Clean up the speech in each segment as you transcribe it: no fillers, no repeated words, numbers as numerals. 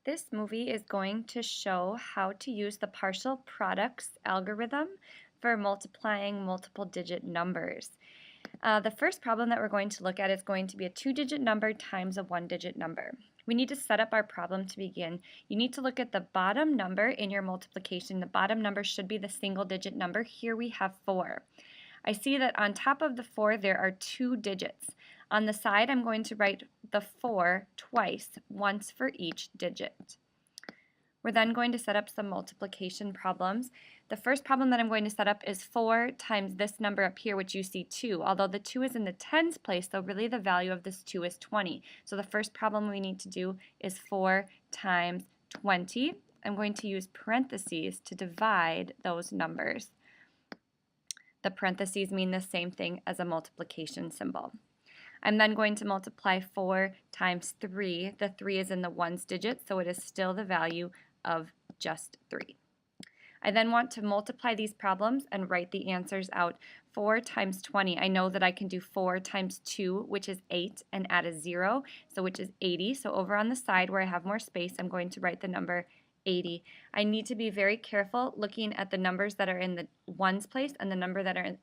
This movie is going to show how to use the partial products algorithm for multiplying multiple digit numbers. The first problem that we're going to look at is going to be a two-digit number times a one-digit number. We need to set up our problem to begin. You need to look at the bottom number in your multiplication. The bottom number should be the single-digit number. Here we have 4. I see that on top of the 4 there are 2 digits. On the side I'm going to write the 4 twice, once for each digit. We're then going to set up some multiplication problems. The first problem that I'm going to set up is 4 times this number up here, which you see 2. Although the 2 is in the tens place, though really the value of this 2 is 20. So the first problem we need to do is 4 times 20. I'm going to use parentheses to divide those numbers. The parentheses mean the same thing as a multiplication symbol. I'm then going to multiply 4 times 3. The 3 is in the ones digit, so it is still the value of just 3. I then want to multiply these problems and write the answers out. 4 times 20, I know that I can do 4 times 2, which is 8, and add a 0, so which is 80. So over on the side where I have more space, I'm going to write the number 80. I need to be very careful looking at the numbers that are in the ones place and the numbers that are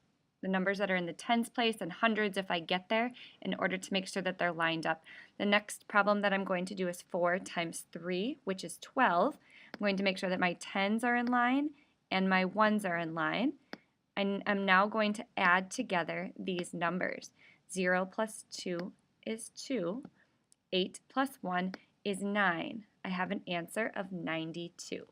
in the tens place and hundreds if I get there, in order to make sure that they're lined up. The next problem that I'm going to do is 4 times 3, which is 12. I'm going to make sure that my tens are in line and my ones are in line. And I'm now going to add together these numbers. 0 plus 2 is 2. 8 plus 1 is 9. I have an answer of 92.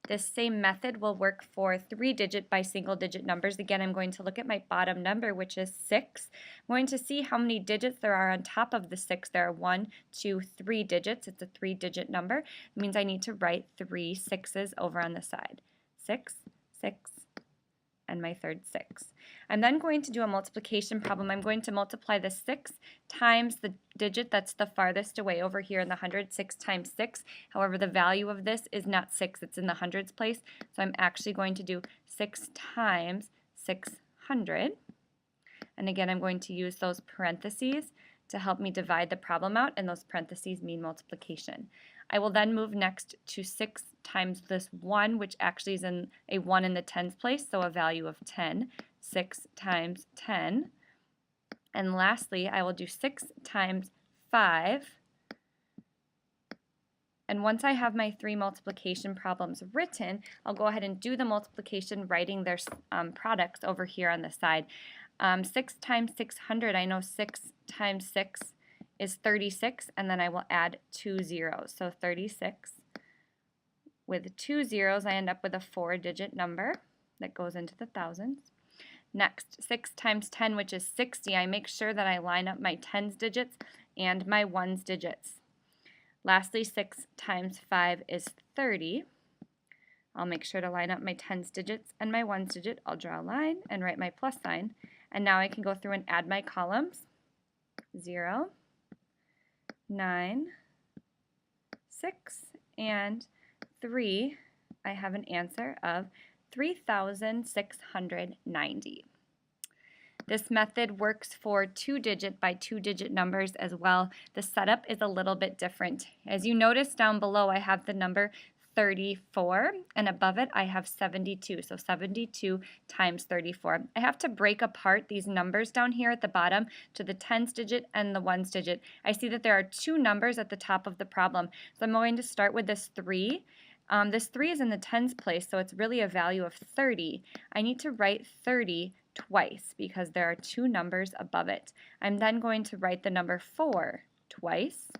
This same method will work for three-digit by single-digit numbers. Again, I'm going to look at my bottom number, which is 6. I'm going to see how many digits there are on top of the 6. There are 1, 2, 3 digits. It's a three-digit number. It means I need to write 3 6s over on the side. 6, 6, and my third 6. I'm then going to do a multiplication problem. I'm going to multiply the 6 times the digit that's the farthest away over here in the hundreds. 6 times 6. However, the value of this is not 6. It's in the hundreds place. So I'm actually going to do 6 times 600. And again, I'm going to use those parentheses to help me divide the problem out, and those parentheses mean multiplication. I will then move next to 6 times this 1, which actually is in a 1 in the tens place, so a value of 10. 6 times 10. And lastly, I will do 6 times 5. And once I have my 3 multiplication problems written, I'll go ahead and do the multiplication, writing their products over here on the side. 6 times 600, I know 6 times 6 is 36, and then I will add 2 zeros. So 36. With 2 zeros, I end up with a 4-digit number that goes into the thousands. Next, 6 times 10, which is 60. I make sure that I line up my tens digits and my ones digits. Lastly, 6 times 5 is 30. I'll make sure to line up my tens digits and my ones digit. I'll draw a line and write my plus sign. And now I can go through and add my columns. 0, 9, 6, and 3. I have an answer of 3,690. This method works for two-digit by two-digit numbers as well. The setup is a little bit different. As you notice down below, I have the number 34, and above it I have 72. So 72 times 34. I have to break apart these numbers down here at the bottom to the tens digit and the ones digit. I see that there are 2 numbers at the top of the problem. So I'm going to start with this 3. This 3 is in the tens place, so it's really a value of 30. I need to write 30 twice because there are 2 numbers above it. I'm then going to write the number 4 twice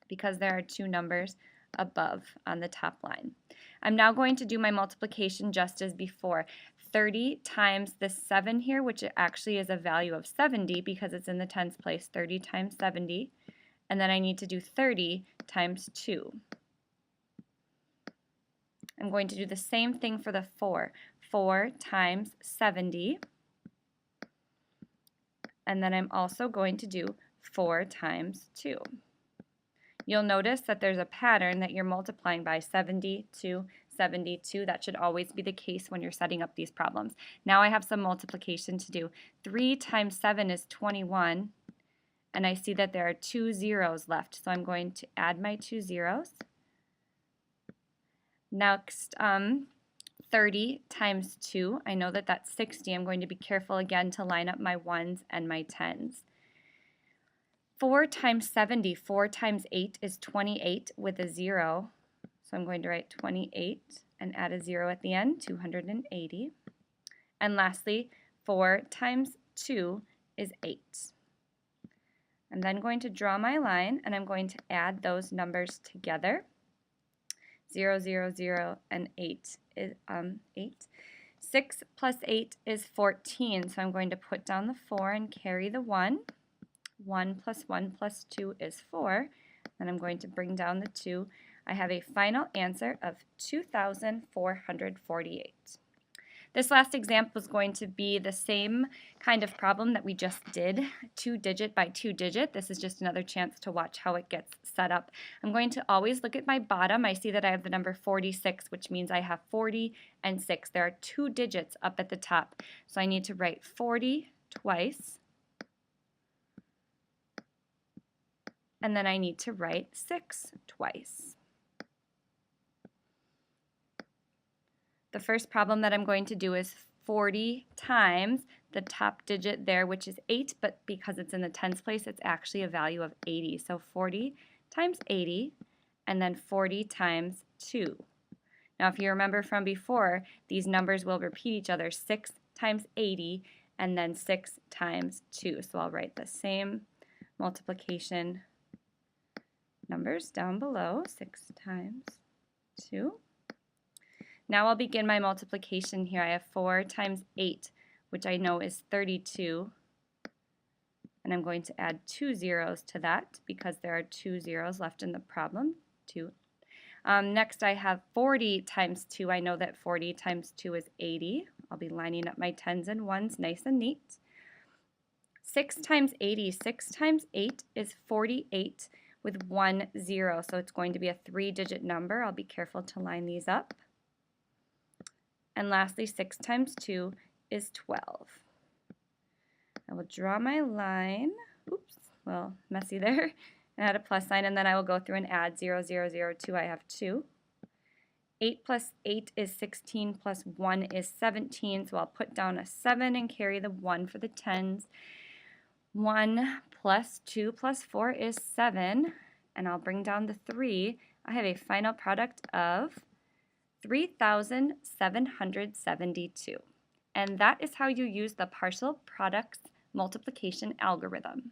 because there are 2 numbers above on the top line. I'm now going to do my multiplication just as before. 30 times the 7 here, which actually is a value of 70 because it's in the tens place. 30 times 70. And then I need to do 30 times 2. I'm going to do the same thing for the 4. 4 times 70. And then I'm also going to do 4 times 2. You'll notice that there's a pattern that you're multiplying by 70 to 72. That should always be the case when you're setting up these problems. Now I have some multiplication to do. 3 times 7 is 21, and I see that there are 2 zeros left, so I'm going to add my 2 zeros. Next, 30 times 2, I know that that's 60. I'm going to be careful again to line up my 1s and my 10s. 4 times 70, 4 times 8 is 28 with a 0. So I'm going to write 28 and add a 0 at the end, 280. And lastly, 4 times 2 is 8. I'm then going to draw my line, and I'm going to add those numbers together. 0, 0, 0, and 8 is 8. 6 plus 8 is 14, so I'm going to put down the 4 and carry the 1. 1 plus 1 plus 2 is 4. Then I'm going to bring down the 2. I have a final answer of 2,448. This last example is going to be the same kind of problem that we just did, 2-digit by 2-digit. This is just another chance to watch how it gets set up. I'm going to always look at my bottom. I see that I have the number 46, which means I have 40 and 6. There are 2 digits up at the top, so I need to write 40 twice, and then I need to write 6 twice. The first problem that I'm going to do is 40 times the top digit there, which is 8, but because it's in the tens place, it's actually a value of 80. So 40 times 80, and then 40 times 2. Now, if you remember from before, these numbers will repeat each other, 6 times 80, and then 6 times 2. So I'll write the same multiplication numbers down below, 6 times 2. Now I'll begin my multiplication here. I have 4 times 8, which I know is 32. And I'm going to add 2 zeros to that because there are 2 zeros left in the problem. 2. Next I have 40 times 2. I know that 40 times 2 is 80. I'll be lining up my 10s and 1s nice and neat. 6 times 80. 6 times 8 is 48 with 1 0. So it's going to be a 3-digit number. I'll be careful to line these up. And lastly, 6 times 2 is 12. I will draw my line. Oops, a little messy there. And add a plus sign, and then I will go through and add 0, 0, 0, 2. I have 2. 8 plus 8 is 16 plus 1 is 17. So I'll put down a 7 and carry the 1 for the tens. 1 plus 2 plus 4 is 7. And I'll bring down the 3. I have a final product of 3,772. And that is how you use the partial products multiplication algorithm.